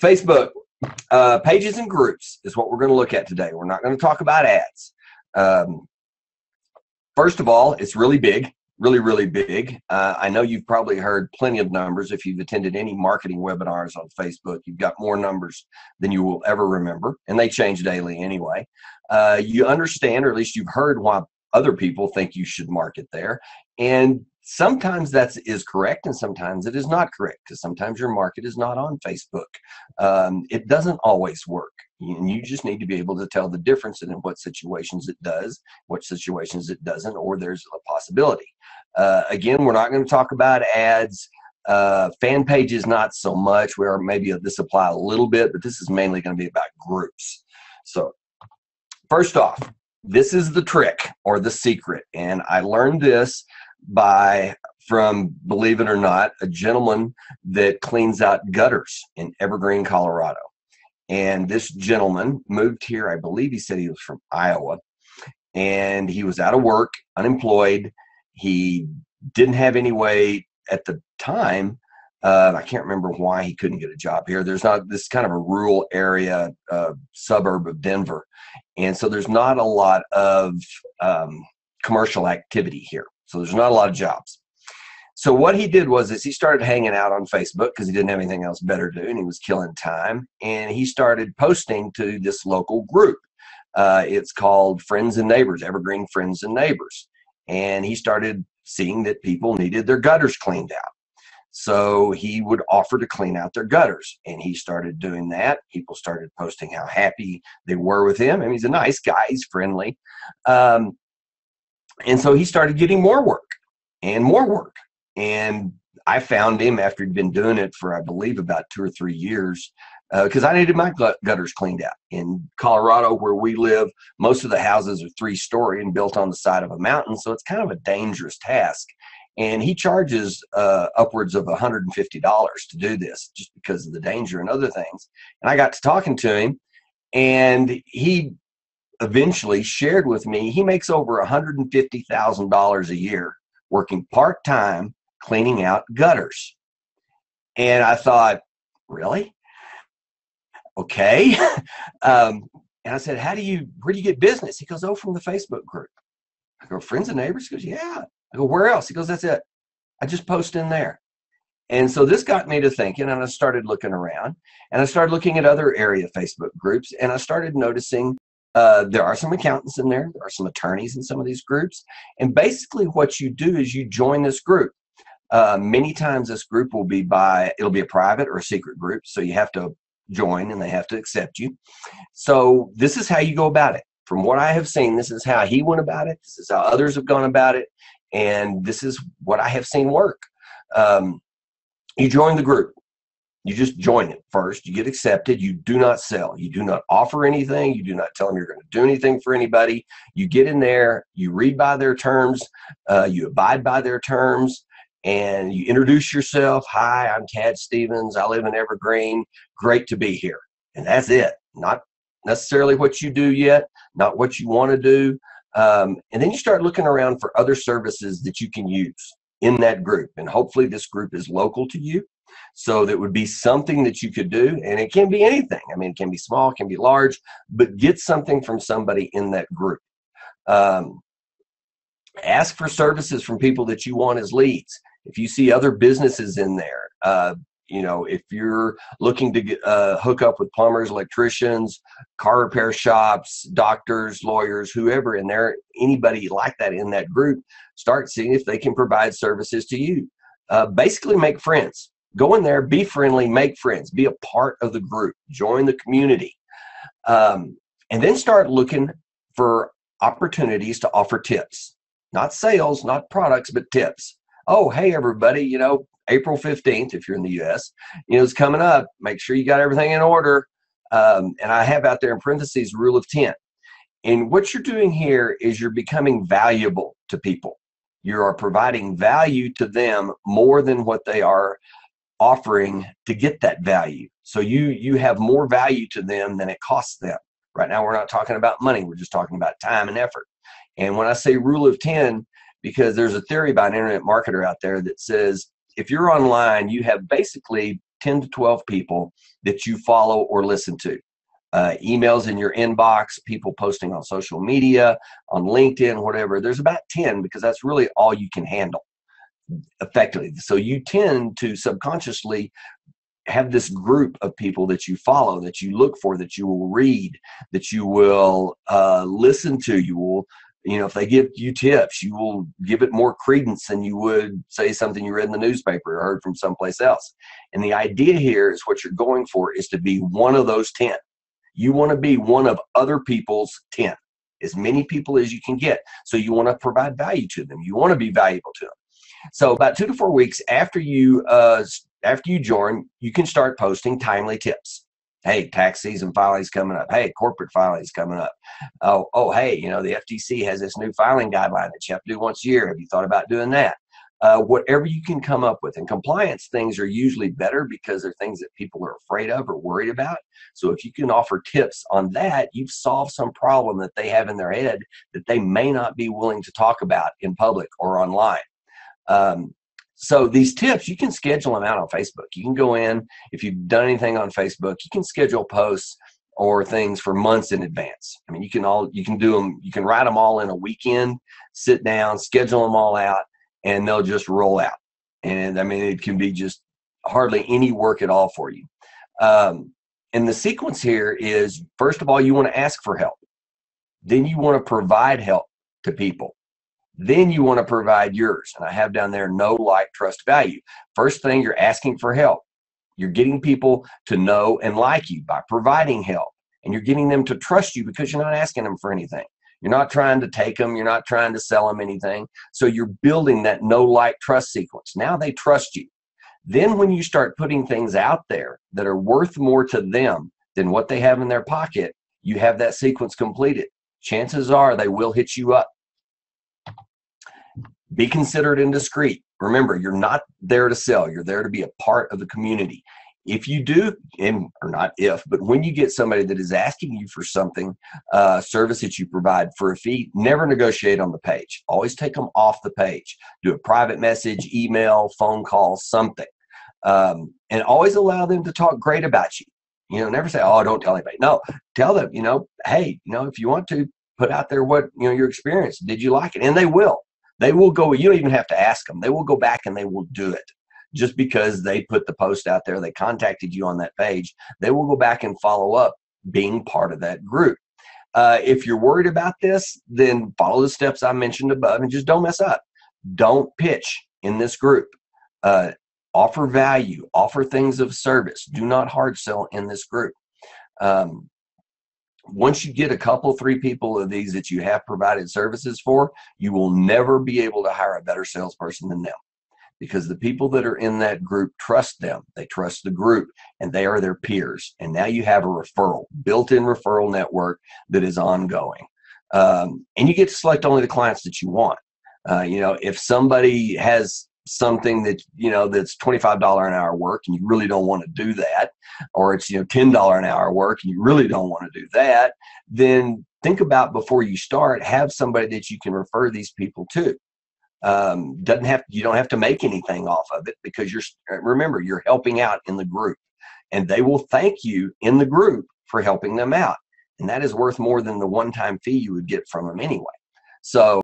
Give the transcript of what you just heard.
Facebook, pages and groups is what we're going to look at today. We're not going to talk about ads. First of all, it's really big, really big. I know you've probably heard plenty of numbers. If you've attended any marketing webinars on Facebook, you've got more numbers than you will ever remember, and they change daily anyway. You understand, or at least you've heard why other people think you should market there. And sometimes that is correct, and sometimes it is not correct, because sometimes your market is not on Facebook. It doesn't always work. And you just need to be able to tell the difference in what situations it does, what situations it doesn't, or there's a possibility. Again, we're not going to talk about ads. Fan pages, not so much, where maybe this apply a little bit, but this is mainly going to be about groups. So first off, this is the trick or the secret. And I learned this from, believe it or not, a gentleman that cleans out gutters in Evergreen, Colorado. And this gentleman moved here, I believe he said he was from Iowa, and he was out of work, unemployed. He didn't have any way at the time. I can't remember why he couldn't get a job here. There's not this kind of a rural area, suburb of Denver. And so there's not a lot of commercial activity here. So there's not a lot of jobs. So what he did was he started hanging out on Facebook because he didn't have anything else better to do, and he was killing time. And he started posting to this local group. It's called Friends and Neighbors, Evergreen Friends and Neighbors. And he started seeing that people needed their gutters cleaned out. So he would offer to clean out their gutters, and he started doing that. People started posting how happy they were with him. I mean, he's a nice guy, he's friendly. And so he started getting more work and more work. And I found him after he'd been doing it for, I believe, about 2 or 3 years, because I needed my gutters cleaned out. In Colorado, where we live, most of the houses are 3-story and built on the side of a mountain, so it's kind of a dangerous task. And he charges upwards of $150 to do this, just because of the danger and other things. And I got to talking to him, and he eventually shared with me he makes over $150,000 a year working part-time cleaning out gutters. And I thought, really? Okay. And I said, where do you get business? He goes, oh, from the Facebook group. I go, Friends and Neighbors? He goes, yeah. I go, where else? He goes, that's it. I just post in there. And so this got me to thinking, and I started looking around, and I started looking at other area Facebook groups, and I started noticing there are some accountants in there. There are some attorneys in some of these groups. And basically what you do is you join this group. Many times this group will be it'll be a private or a secret group. So you have to join and they have to accept you. So this is how you go about it. From what I have seen, this is how he went about it. This is how others have gone about it. And this is what I have seen work. You join the group. You just join it first. You get accepted. You do not sell. You do not offer anything. You do not tell them you're going to do anything for anybody. You get in there. You read by their terms. You abide by their terms. And you introduce yourself. Hi, I'm Tad Stevens. I live in Evergreen. Great to be here. And that's it. Not necessarily what you do yet. Not what you want to do. And then you start looking around for other services that you can use in that group. And hopefully this group is local to you. So that would be something that you could do, and it can be anything. I mean, it can be small, it can be large, but get something from somebody in that group. Ask for services from people that you want as leads. If you see other businesses in there, if you're looking to hook up with plumbers, electricians, car repair shops, doctors, lawyers, whoever in there, anybody like that in that group, start seeing if they can provide services to you. Basically make friends. Go in there, be friendly, make friends, be a part of the group, join the community. And then start looking for opportunities to offer tips. Not sales, not products, but tips. Oh, hey, everybody, April 15th, if you're in the U.S., it's coming up. Make sure you got everything in order. And I have out there in parentheses, rule of 10. And what you're doing here is you're becoming valuable to people. You are providing value to them more than what they are offering to get that value. So you have more value to them than it costs them. Right now, we're not talking about money. We're just talking about time and effort. And when I say rule of 10, because there's a theory by an internet marketer out there that says, if you're online, you have basically 10 to 12 people that you follow or listen to. Emails in your inbox, people posting on social media, on LinkedIn, whatever. There's about 10 because that's really all you can handle effectively. So you tend to subconsciously have this group of people that you follow, that you look for, that you will read, that you will listen to. You will, if they give you tips, you will give it more credence than you would say something you read in the newspaper or heard from someplace else. And the idea here is what you're going for is to be one of those 10. You want to be one of other people's 10, as many people as you can get. So you want to provide value to them. You want to be valuable to them. So about 2 to 4 weeks after you join, you can start posting timely tips. Hey, tax season filing's coming up. Hey, corporate filing's coming up. Oh, hey, the FTC has this new filing guideline that you have to do once a year. Have you thought about doing that? Whatever you can come up with. And compliance things are usually better because they're things that people are afraid of or worried about. So if you can offer tips on that, you've solved some problem that they have in their head that they may not be willing to talk about in public or online. So these tips, you can schedule them out on Facebook. You can go in, if you've done anything on Facebook, you can schedule posts or things for months in advance. I mean, you can do them, you can write them all in a weekend, sit down, schedule them all out, and they'll just roll out. And I mean, it can be just hardly any work at all for you. And the sequence here is, first of all, you want to ask for help. Then you want to provide help to people. Then you want to provide yours. And I have down there, know, like, trust, value. First thing, you're asking for help. You're getting people to know and like you by providing help. And you're getting them to trust you because you're not asking them for anything. You're not trying to take them. You're not trying to sell them anything. So you're building that know, like, trust sequence. Now they trust you. Then when you start putting things out there that are worth more to them than what they have in their pocket, you have that sequence completed. Chances are they will hit you up. Be considerate and discreet. Remember, you're not there to sell. You're there to be a part of the community. If you do, or not if, but when you get somebody that is asking you for something, service that you provide for a fee, never negotiate on the page. Always take them off the page. Do a private message, email, phone call, something. And always allow them to talk great about you. Never say, oh, don't tell anybody. No, tell them, hey, if you want to, put out there what, your experience. Did you like it? And they will. They will go, you don't even have to ask them. They will go back and they will do it. Just because they put the post out there, they contacted you on that page, they will go back and follow up being part of that group. If you're worried about this, then follow the steps I mentioned above and just don't mess up. Don't pitch in this group. Offer value, offer things of service. Do not hard sell in this group. Once you get a couple, 3 people of these that you have provided services for, you will never be able to hire a better salesperson than them, because the people that are in that group trust them. They trust the group, and they are their peers. And now you have a referral, built-in referral network that is ongoing. And you get to select only the clients that you want. If somebody has something that, that's $25 an hour work and you really don't want to do that, or it's, $10 an hour work and you really don't want to do that, then think about, before you start, have somebody that you can refer these people to. You don't have to make anything off of it, because remember, you're helping out in the group, and they will thank you in the group for helping them out. And that is worth more than the one-time fee you would get from them anyway. So